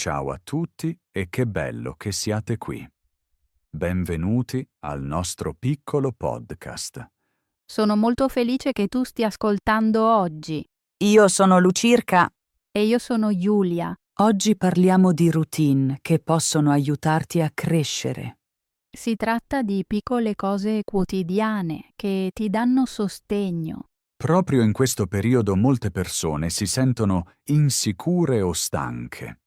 Ciao a tutti e che bello che siate qui. Benvenuti al nostro piccolo podcast. Sono molto felice che tu stia ascoltando oggi. Io sono Lucirca. E io sono Giulia. Oggi parliamo di routine che possono aiutarti a crescere. Si tratta di piccole cose quotidiane che ti danno sostegno. Proprio in questo periodo molte persone si sentono insicure o stanche.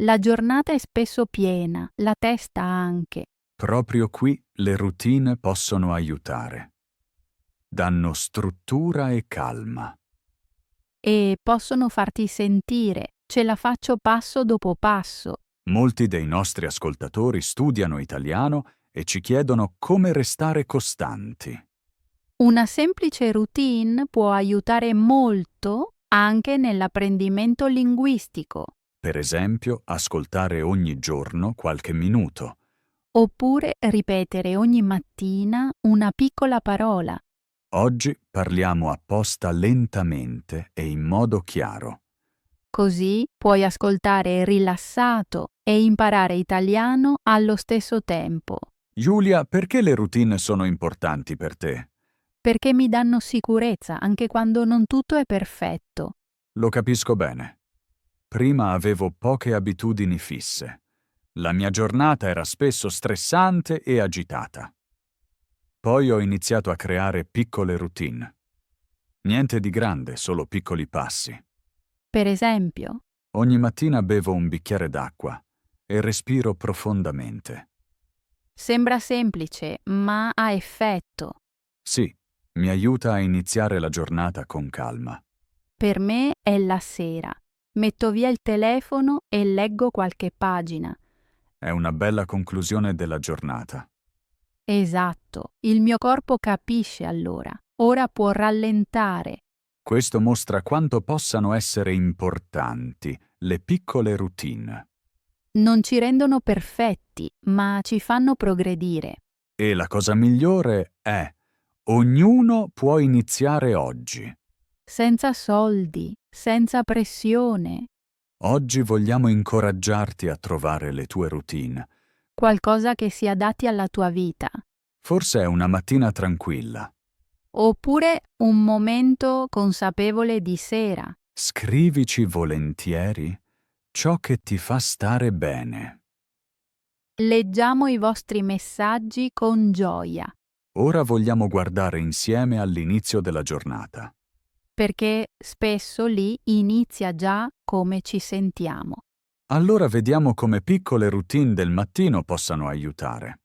La giornata è spesso piena, la testa anche. Proprio qui le routine possono aiutare. Danno struttura e calma. E possono farti sentire, ce la faccio passo dopo passo. Molti dei nostri ascoltatori studiano italiano e ci chiedono come restare costanti. Una semplice routine può aiutare molto anche nell'apprendimento linguistico. Per esempio, ascoltare ogni giorno qualche minuto. Oppure ripetere ogni mattina una piccola parola. Oggi parliamo apposta lentamente e in modo chiaro. Così puoi ascoltare rilassato e imparare italiano allo stesso tempo, Giulia, perché le routine sono importanti per te? perché mi danno sicurezza anche quando non tutto è perfetto. Lo capisco bene. Prima avevo poche abitudini fisse. La mia giornata era spesso stressante e agitata. Poi ho iniziato a creare piccole routine. Niente di grande, solo piccoli passi. Per esempio, Ogni mattina bevo un bicchiere d'acqua e respiro profondamente. sembra semplice, ma ha effetto. Sì, mi aiuta a iniziare la giornata con calma. Per me è la sera. Metto via il telefono e leggo qualche pagina. È una bella conclusione della giornata. Esatto, il mio corpo capisce allora. Ora può rallentare. Questo mostra quanto possano essere importanti le piccole routine. Non ci rendono perfetti, ma ci fanno progredire. E la cosa migliore è: ognuno può iniziare oggi. Senza soldi, senza pressione, Oggi vogliamo incoraggiarti a trovare le tue routine. qualcosa che si adatti alla tua vita. Forse è una mattina tranquilla. Oppure un momento consapevole di sera. Scrivici volentieri ciò che ti fa stare bene. Leggiamo i vostri messaggi con gioia, Ora vogliamo guardare insieme all'inizio della giornata. perché spesso lì inizia già come ci sentiamo. Allora vediamo come piccole routine del mattino possano aiutare.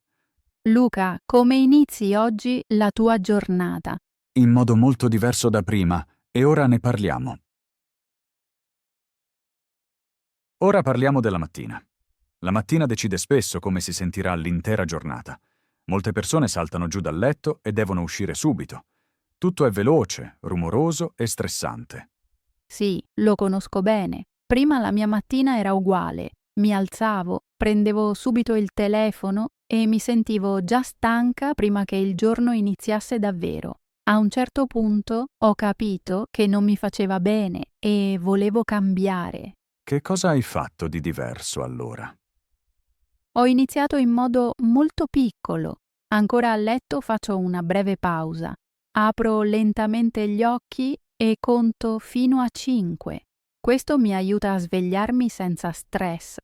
Luca, come inizi oggi la tua giornata? In modo molto diverso da prima, e ora ne parliamo. Ora parliamo della mattina. La mattina decide spesso come si sentirà l'intera giornata. Molte persone saltano giù dal letto e devono uscire subito. Tutto è veloce, rumoroso e stressante. Sì, lo conosco bene. Prima la mia mattina era uguale. Mi alzavo, prendevo subito il telefono e mi sentivo già stanca prima che il giorno iniziasse davvero. A un certo punto ho capito che non mi faceva bene e volevo cambiare. Che cosa hai fatto di diverso allora? Ho iniziato in modo molto piccolo. Ancora a letto faccio una breve pausa. Apro lentamente gli occhi e conto fino a 5. Questo mi aiuta a svegliarmi senza stress.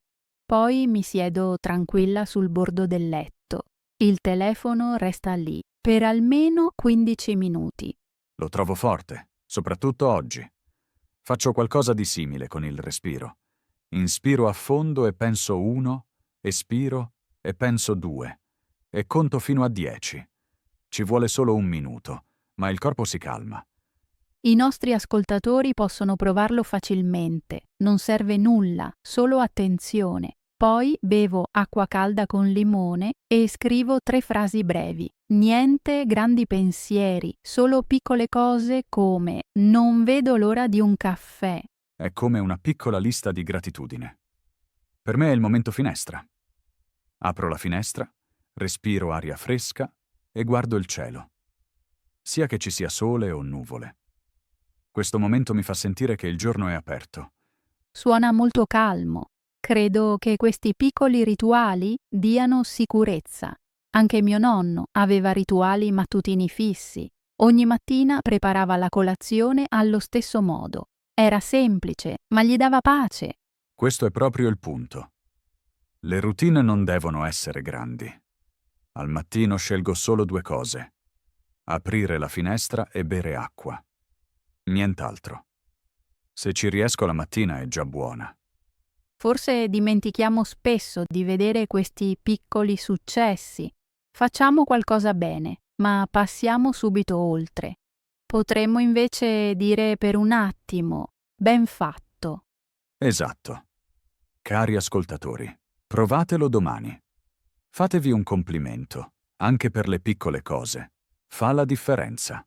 Poi mi siedo tranquilla sul bordo del letto. Il telefono resta lì per almeno 15 minuti. Lo trovo forte, soprattutto oggi. Faccio qualcosa di simile con il respiro. Inspiro a fondo e penso 1, espiro e penso 2, e conto fino a 10. Ci vuole solo un minuto, ma il corpo si calma. I nostri ascoltatori possono provarlo facilmente. Non serve nulla, solo attenzione. Poi bevo acqua calda con limone e scrivo 3 frasi brevi. Niente grandi pensieri, solo piccole cose come non vedo l'ora di un caffè. È come una piccola lista di gratitudine. Per me è il momento finestra. Apro la finestra, respiro aria fresca e guardo il cielo, sia che ci sia sole o nuvole. Questo momento mi fa sentire che il giorno è aperto. Suona molto calmo. Credo che questi piccoli rituali diano sicurezza. Anche mio nonno aveva rituali mattutini fissi. Ogni mattina preparava la colazione allo stesso modo. Era semplice, ma gli dava pace. Questo è proprio il punto. Le routine non devono essere grandi. Al mattino scelgo solo 2 cose: aprire la finestra e bere acqua. Nient'altro. Se ci riesco la mattina è già buona. Forse dimentichiamo spesso di vedere questi piccoli successi. Facciamo qualcosa bene, ma passiamo subito oltre. Potremmo invece dire per un attimo, ben fatto. Esatto. Cari ascoltatori, provatelo domani. Fatevi un complimento, anche per le piccole cose. Fa la differenza.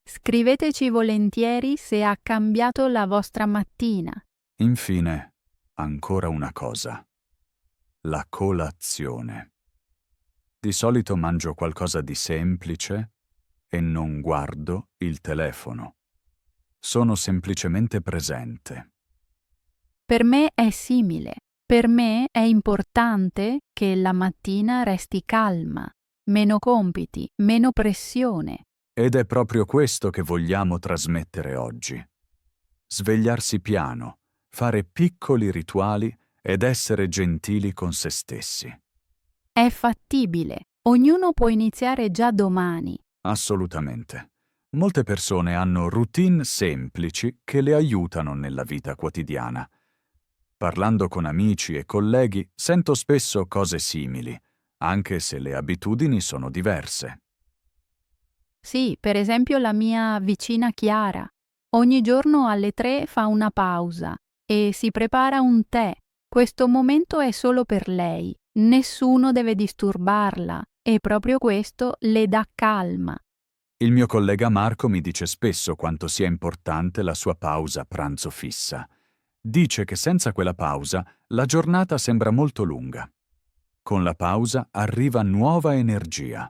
Scriveteci volentieri se ha cambiato la vostra mattina. Infine, ancora una cosa. La colazione. Di solito mangio qualcosa di semplice e non guardo il telefono. Sono semplicemente presente. Per me è simile. Per me è importante che la mattina resti calma, meno compiti, meno pressione. Ed è proprio questo che vogliamo trasmettere oggi. Svegliarsi piano, fare piccoli rituali ed essere gentili con se stessi. È fattibile. Ognuno può iniziare già domani. Assolutamente. Molte persone hanno routine semplici che le aiutano nella vita quotidiana. Parlando con amici e colleghi sento spesso cose simili, anche se le abitudini sono diverse. Sì, per esempio la mia vicina Chiara. Ogni giorno alle 3 fa una pausa e si prepara un tè. Questo momento è solo per lei. Nessuno deve disturbarla e proprio questo le dà calma. Il mio collega Marco mi dice spesso quanto sia importante la sua pausa pranzo fissa. Dice che senza quella pausa la giornata sembra molto lunga. Con la pausa arriva nuova energia.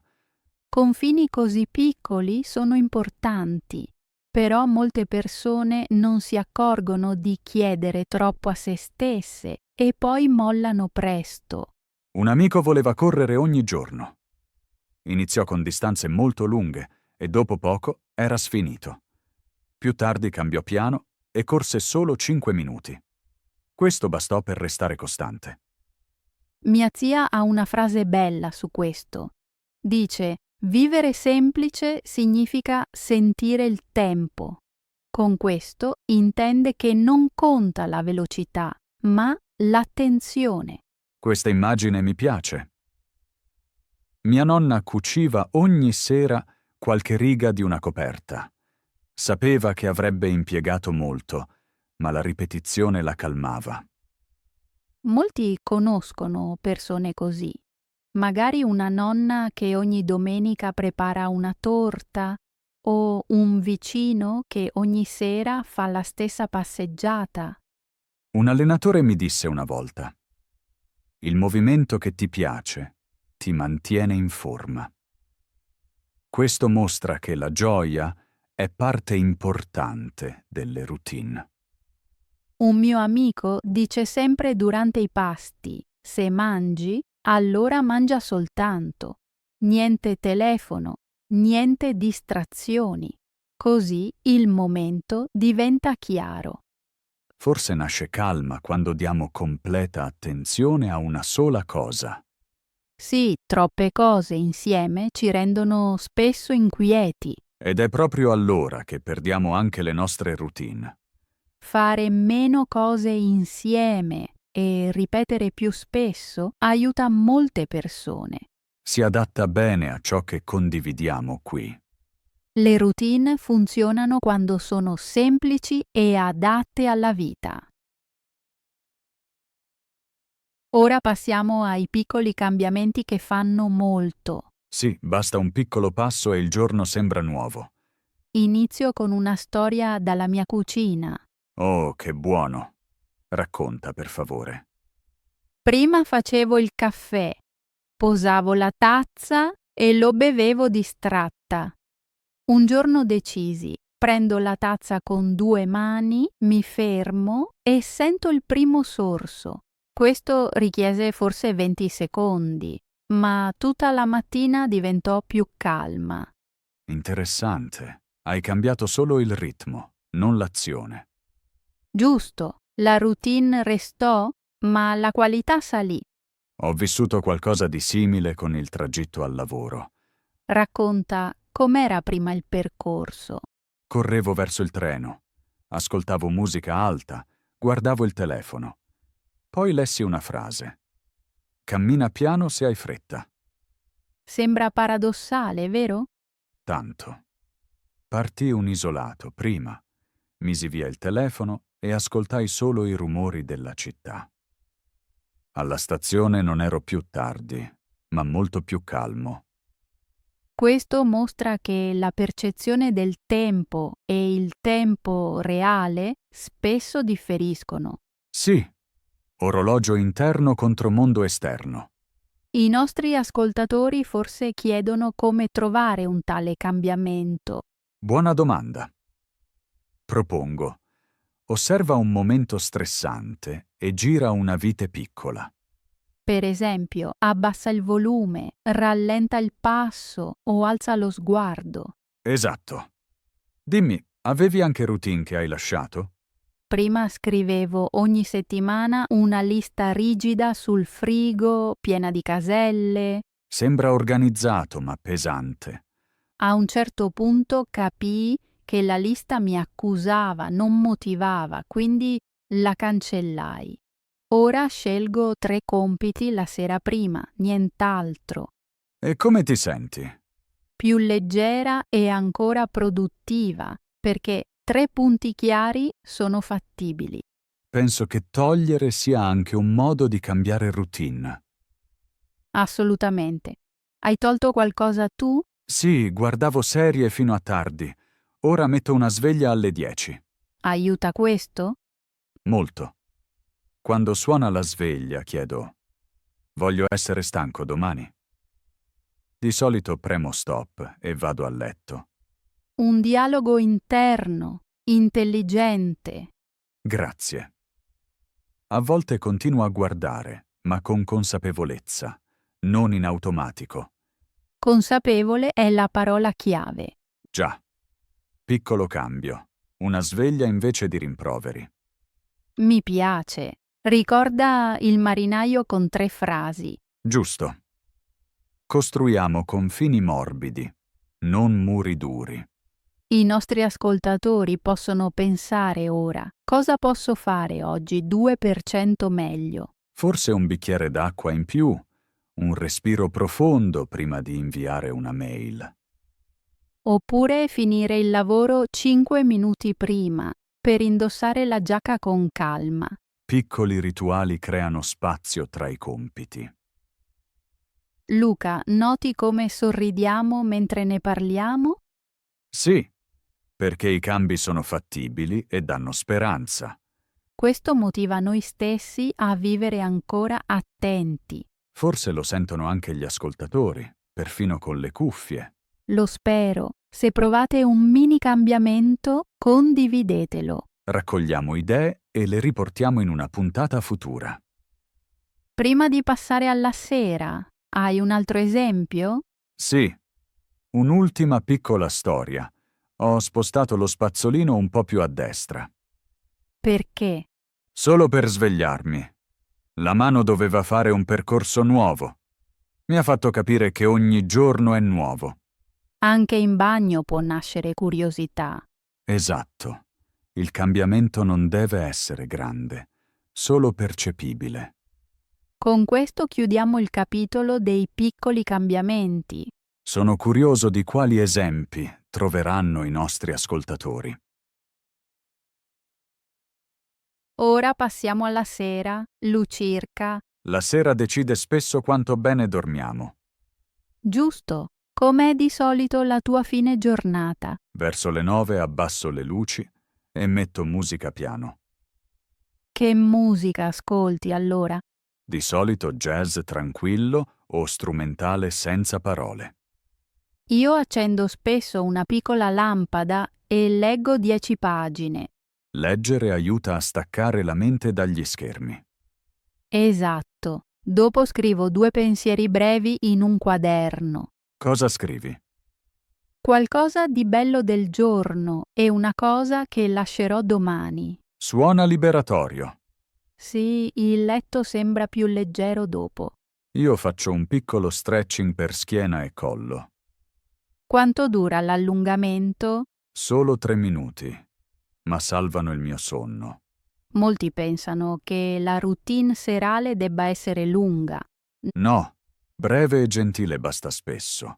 Confini così piccoli sono importanti, però molte persone non si accorgono di chiedere troppo a se stesse e poi mollano presto. Un amico voleva correre ogni giorno. Iniziò con distanze molto lunghe e dopo poco era sfinito. Più tardi cambiò piano e corse solo 5 minuti. Questo bastò per restare costante. Mia zia ha una frase bella su questo. Dice: vivere semplice significa sentire il tempo. Con questo intende che non conta la velocità, ma l'attenzione. Questa immagine mi piace. Mia nonna cuciva ogni sera qualche riga di una coperta. Sapeva che avrebbe impiegato molto, ma la ripetizione la calmava. Molti conoscono persone così. Magari una nonna che ogni domenica prepara una torta o un vicino che ogni sera fa la stessa passeggiata. Un allenatore mi disse una volta: il movimento che ti piace ti mantiene in forma. Questo mostra che la gioia è parte importante delle routine. Un mio amico dice sempre durante i pasti: se mangi, allora mangia soltanto. Niente telefono, niente distrazioni. Così il momento diventa chiaro. Forse nasce calma quando diamo completa attenzione a una sola cosa. Sì, troppe cose insieme ci rendono spesso inquieti. Ed è proprio allora che perdiamo anche le nostre routine. Fare meno cose insieme e ripetere più spesso aiuta molte persone. Si adatta bene a ciò che condividiamo qui. Le routine funzionano quando sono semplici e adatte alla vita. Ora passiamo ai piccoli cambiamenti che fanno molto. Sì, basta un piccolo passo e il giorno sembra nuovo. Inizio con una storia dalla mia cucina. Oh, che buono! Racconta, per favore. Prima facevo il caffè, posavo la tazza e lo bevevo distratta. Un giorno decisi, prendo la tazza con 2 mani, mi fermo e sento il primo sorso. Questo richiese forse 20 secondi, ma tutta la mattina diventò più calma. Interessante. Hai cambiato solo il ritmo, non l'azione. Giusto, la routine restò, ma la qualità salì. Ho vissuto qualcosa di simile con il tragitto al lavoro. Racconta com'era prima il percorso. Correvo verso il treno, ascoltavo musica alta, guardavo il telefono. Poi lessi una frase. Cammina piano se hai fretta. Sembra paradossale, vero? Tanto. Partii un isolato prima, misi via il telefono e ascoltai solo i rumori della città. Alla stazione non ero più tardi, ma molto più calmo. Questo mostra che la percezione del tempo e il tempo reale spesso differiscono. Sì, orologio interno contro mondo esterno. I nostri ascoltatori forse chiedono come trovare un tale cambiamento. Buona domanda. Propongo. Osserva un momento stressante e gira una vite piccola. Per esempio, abbassa il volume, rallenta il passo o alza lo sguardo. Esatto. Dimmi, avevi anche routine che hai lasciato? Prima scrivevo ogni settimana una lista rigida sul frigo, piena di caselle. Sembra organizzato ma pesante. A un certo punto capii che la lista mi accusava, non motivava, quindi la cancellai. Ora scelgo 3 compiti la sera prima, nient'altro. E come ti senti? Più leggera e ancora produttiva, perché 3 punti chiari sono fattibili. Penso che togliere sia anche un modo di cambiare routine. Assolutamente. Hai tolto qualcosa tu? Sì, guardavo serie fino a tardi. Ora metto una sveglia alle 10. Aiuta questo? Molto. Quando suona la sveglia, chiedo: voglio essere stanco domani? Di solito premo stop e vado a letto. Un dialogo interno, intelligente. Grazie. A volte continuo a guardare, ma con consapevolezza, non in automatico. Consapevole è la parola chiave. Già. Piccolo cambio. Una sveglia invece di rimproveri. Mi piace. Ricorda il marinaio con 3 frasi. Giusto. Costruiamo confini morbidi, non muri duri. I nostri ascoltatori possono pensare ora: cosa posso fare oggi 2% meglio? Forse un bicchiere d'acqua in più, un respiro profondo prima di inviare una mail. Oppure finire il lavoro 5 minuti prima per indossare la giacca con calma. Piccoli rituali creano spazio tra i compiti. Luca, noti come sorridiamo mentre ne parliamo? Sì, perché i cambi sono fattibili e danno speranza. Questo motiva noi stessi a vivere ancora attenti. Forse lo sentono anche gli ascoltatori, perfino con le cuffie. Lo spero. Se provate un mini cambiamento, condividetelo. Raccogliamo idee e le riportiamo in una puntata futura. Prima di passare alla sera, hai un altro esempio? Sì, un'ultima piccola storia. Ho spostato lo spazzolino un po' più a destra. Perché? Solo per svegliarmi. La mano doveva fare un percorso nuovo. Mi ha fatto capire che ogni giorno è nuovo. Anche in bagno può nascere curiosità. Esatto. Il cambiamento non deve essere grande, solo percepibile. Con questo chiudiamo il capitolo dei piccoli cambiamenti. Sono curioso di quali esempi troveranno i nostri ascoltatori. Ora passiamo alla sera, Lucirca. La sera decide spesso quanto bene dormiamo. Giusto. Com'è di solito la tua fine giornata? Verso le 9 abbasso le luci e metto musica piano. Che musica ascolti allora? Di solito jazz tranquillo o strumentale senza parole. Io accendo spesso una piccola lampada e leggo 10 pagine. Leggere aiuta a staccare la mente dagli schermi. Esatto. Dopo scrivo 2 pensieri brevi in un quaderno. Cosa scrivi? Qualcosa di bello del giorno e una cosa che lascerò domani. Suona liberatorio. Sì, il letto sembra più leggero dopo. Io faccio un piccolo stretching per schiena e collo. Quanto dura l'allungamento? Solo 3 minuti, ma salvano il mio sonno. Molti pensano che la routine serale debba essere lunga. No, breve e gentile basta spesso.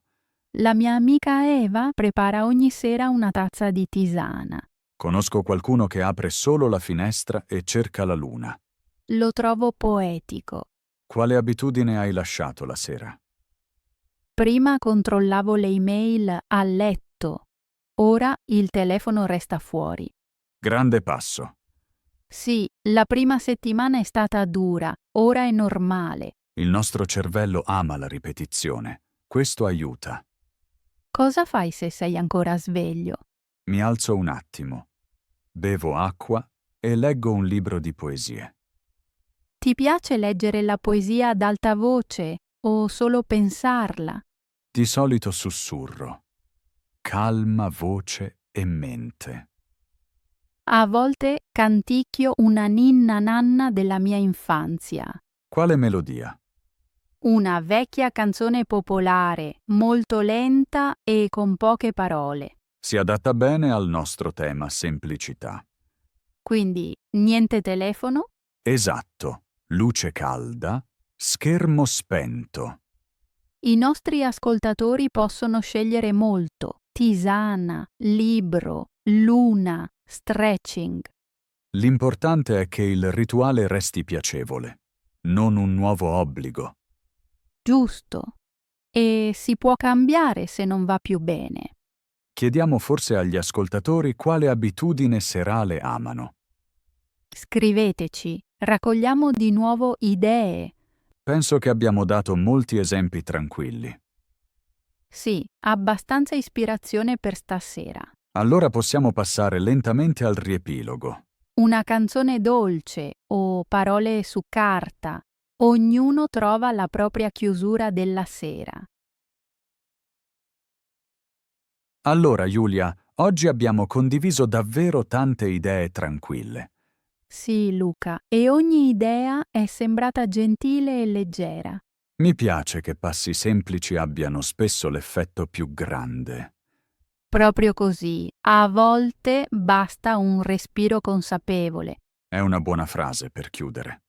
La mia amica Eva prepara ogni sera una tazza di tisana. Conosco qualcuno che apre solo la finestra e cerca la luna. Lo trovo poetico. Quale abitudine hai lasciato la sera? Prima controllavo le email a letto. Ora il telefono resta fuori. Grande passo. Sì, la prima settimana è stata dura, ora è normale. Il nostro cervello ama la ripetizione. Questo aiuta. Cosa fai se sei ancora sveglio? Mi alzo un attimo, bevo acqua e leggo un libro di poesie. Ti piace leggere la poesia ad alta voce o solo pensarla? Di solito sussurro. Calma voce e mente. A volte canticchio una ninna nanna della mia infanzia. Quale melodia? Una vecchia canzone popolare, molto lenta e con poche parole. Si adatta bene al nostro tema semplicità. Quindi niente telefono? Esatto. Luce calda, schermo spento. I nostri ascoltatori possono scegliere molto: tisana, libro, luna, stretching. L'importante è che il rituale resti piacevole, non un nuovo obbligo. Giusto. E si può cambiare se non va più bene. Chiediamo forse agli ascoltatori quale abitudine serale amano. Scriveteci, raccogliamo di nuovo idee. Penso che abbiamo dato molti esempi tranquilli. Sì, abbastanza ispirazione per stasera. Allora possiamo passare lentamente al riepilogo. Una canzone dolce o parole su carta. Ognuno trova la propria chiusura della sera. Allora, Giulia, oggi abbiamo condiviso davvero tante idee tranquille. Sì, Luca, e ogni idea è sembrata gentile e leggera. Mi piace che passi semplici abbiano spesso l'effetto più grande. Proprio così, a volte basta un respiro consapevole. È una buona frase per chiudere.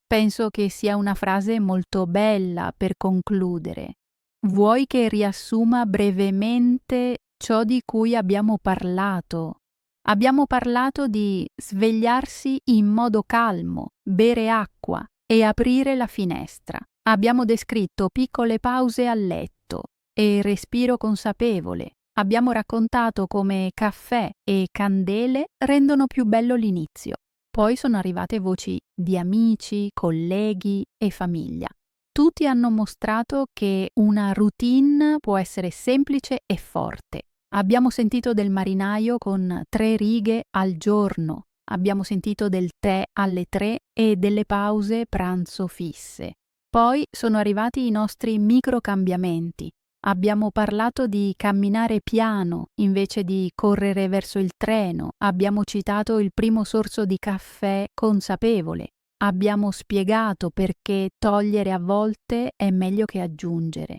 Penso che sia una frase molto bella per concludere. Vuoi che riassuma brevemente ciò di cui abbiamo parlato? Abbiamo parlato di svegliarsi in modo calmo, bere acqua e aprire la finestra. Abbiamo descritto piccole pause a letto e respiro consapevole. Abbiamo raccontato come caffè e candele rendono più bello l'inizio. Poi sono arrivate voci di amici, colleghi e famiglia. Tutti hanno mostrato che una routine può essere semplice e forte. Abbiamo sentito del marinaio con 3 righe al giorno. Abbiamo sentito del tè alle 3 e delle pause pranzo fisse. Poi sono arrivati i nostri microcambiamenti. Abbiamo parlato di camminare piano invece di correre verso il treno. Abbiamo citato il primo sorso di caffè consapevole. Abbiamo spiegato perché togliere a volte è meglio che aggiungere.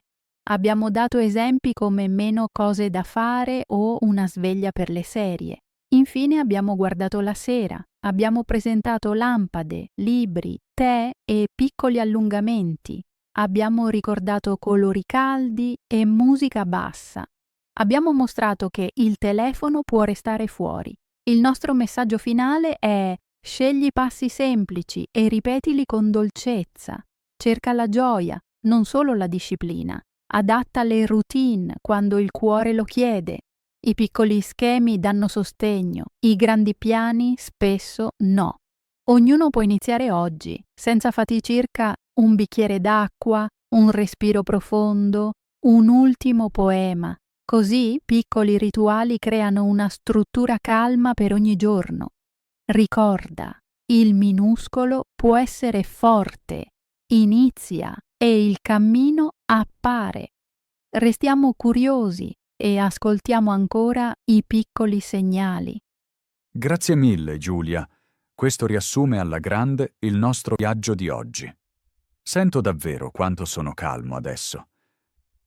Abbiamo dato esempi come meno cose da fare o una sveglia per le serie. Infine abbiamo guardato la sera. Abbiamo presentato lampade, libri, tè e piccoli allungamenti. Abbiamo ricordato colori caldi e musica bassa. Abbiamo mostrato che il telefono può restare fuori. Il nostro messaggio finale è: scegli passi semplici e ripetili con dolcezza. Cerca la gioia, non solo la disciplina. Adatta le routine quando il cuore lo chiede. I piccoli schemi danno sostegno, i grandi piani spesso no. Ognuno può iniziare oggi, senza fatti circa un bicchiere d'acqua, un respiro profondo, un ultimo poema. Così piccoli rituali creano una struttura calma per ogni giorno. Ricorda, Il minuscolo può essere forte, inizia e il cammino appare. Restiamo curiosi e ascoltiamo ancora i piccoli segnali. Grazie mille, Giulia. Questo riassume alla grande il nostro viaggio di oggi. Sento davvero quanto sono calmo adesso.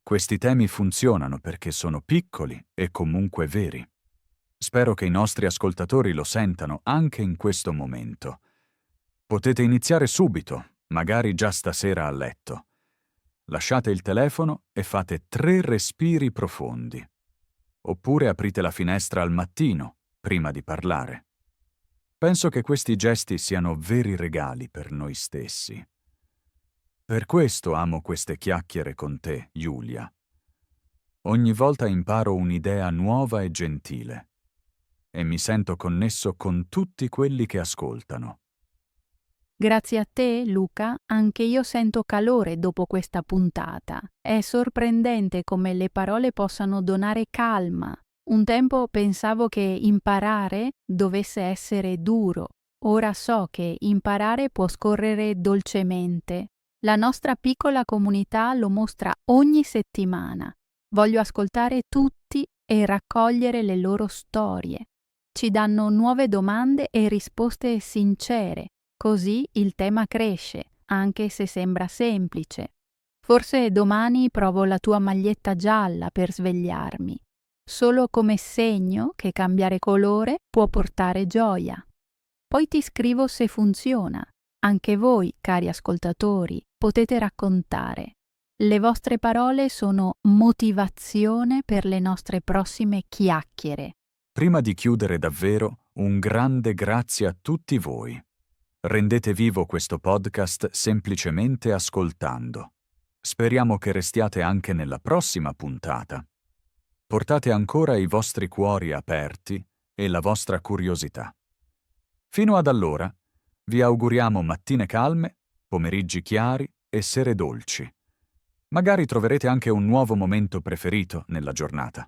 Questi temi funzionano perché sono piccoli e comunque veri. Spero che i nostri ascoltatori lo sentano anche in questo momento. Potete iniziare subito, magari già stasera a letto. Lasciate il telefono e fate 3 respiri profondi. Oppure aprite la finestra al mattino, prima di parlare. Penso che questi gesti siano veri regali per noi stessi. Per questo amo queste chiacchiere con te, Giulia. Ogni volta imparo un'idea nuova e gentile e mi sento connesso con tutti quelli che ascoltano. Grazie a te, Luca, anche io sento calore dopo questa puntata. È sorprendente come le parole possano donare calma. Un tempo pensavo che imparare dovesse essere duro. Ora so che imparare può scorrere dolcemente. La nostra piccola comunità lo mostra ogni settimana. Voglio ascoltare tutti e raccogliere le loro storie. Ci danno nuove domande e risposte sincere. Così il tema cresce, anche se sembra semplice. Forse domani provo la tua maglietta gialla per svegliarmi, solo come segno che cambiare colore può portare gioia. Poi ti scrivo se funziona. Anche voi, cari ascoltatori, potete raccontare. Le vostre parole sono motivazione per le nostre prossime chiacchiere. Prima di chiudere davvero, un grande grazie a tutti voi. Rendete vivo questo podcast semplicemente ascoltando. Speriamo che restiate anche nella prossima puntata. Portate ancora i vostri cuori aperti e la vostra curiosità. Fino ad allora, vi auguriamo mattine calme, pomeriggi chiari e sere dolci. Magari troverete anche un nuovo momento preferito nella giornata.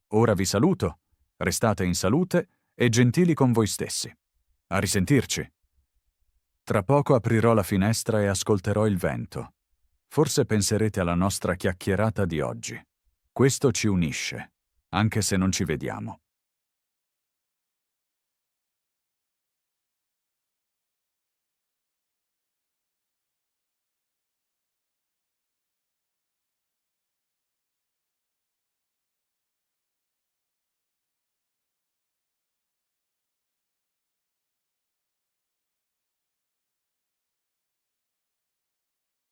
Ora vi saluto, restate in salute e gentili con voi stessi. A risentirci! Tra poco aprirò la finestra e ascolterò il vento. Forse penserete alla nostra chiacchierata di oggi. Questo ci unisce, anche se non ci vediamo.